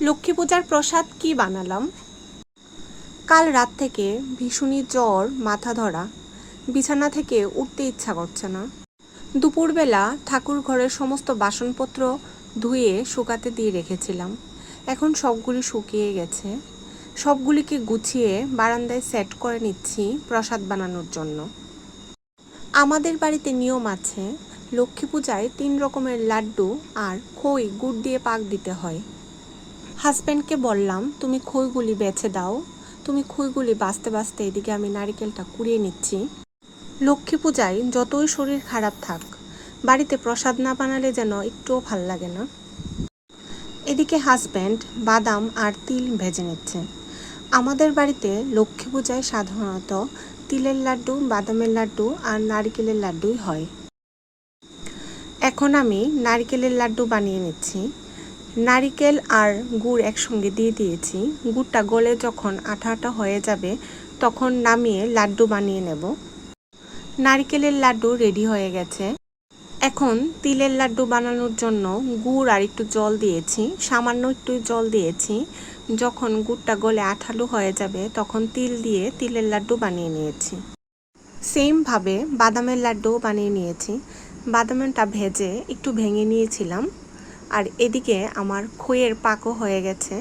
লক্ষ্মী পূজার প্রসাদ কি বানালাম? কাল রাত থেকে ভীষণই জ্বর, মাথা ধরা, বিছানা থেকে উঠতে ইচ্ছা করছে না। দুপুরবেলা ঠাকুর ঘরের সমস্ত বাসনপত্র ধুয়ে শুকাতে দিয়ে রেখেছিলাম। এখন সবগুলি শুকিয়ে গেছে। সবগুলিকে গুছিয়ে বারান্দায় সেট করে নিচ্ছি প্রসাদ বানানোর জন্য। আমাদের বাড়িতে নিয়ম আছে, লক্ষ্মী পূজায় 3 রকমের লাড্ডু আর খই গুড় দিয়ে পাক দিতে হয়। হাজব্যান্ডকে বললাম, তুমি খইগুলি বেছে দাও। তুমি খইগুলি বাছতে বাছতে এদিকে আমি নারিকেলটা কুড়িয়ে নিচ্ছি। লক্ষ্মী পূজায় যতই শরীর খারাপ থাক, বাড়িতে প্রসাদ না বানালে যেন একটুও ভাল লাগে না। এদিকে হাজব্যান্ড বাদাম আর তিল ভেজে নিচ্ছে। আমাদের বাড়িতে লক্ষ্মী পূজায় সাধারণত তিলের লাড্ডু, বাদামের লাড্ডু আর নারিকেলের লাড্ডুই হয়। এখন আমি নারিকেলের লাড্ডু বানিয়ে নিচ্ছি। নারিকেল আর গুড় একসঙ্গে দিয়ে দিয়েছি। গুড়টা গলে যখন আঠা আঠা হয়ে যাবে তখন নামিয়ে লাড্ডু বানিয়ে নেব। নারিকেলের লাড্ডু রেডি হয়ে গেছে। এখন তিলের লাড্ডু বানানোর জন্য গুড় আর একটু জল দিয়েছি, সামান্য একটু জল দিয়েছি। যখন গুড়টা গলে আঠালো হয়ে যাবে তখন তিল দিয়ে তিলের লাড্ডু বানিয়ে নিয়েছি। সেমভাবে বাদামের লাড্ডুও বানিয়ে নিয়েছি। বাদামটা ভেজে একটু ভেঙে নিয়েছিলাম। আর এদিকে আমার খইয়ের পাকও হয়ে গেছে।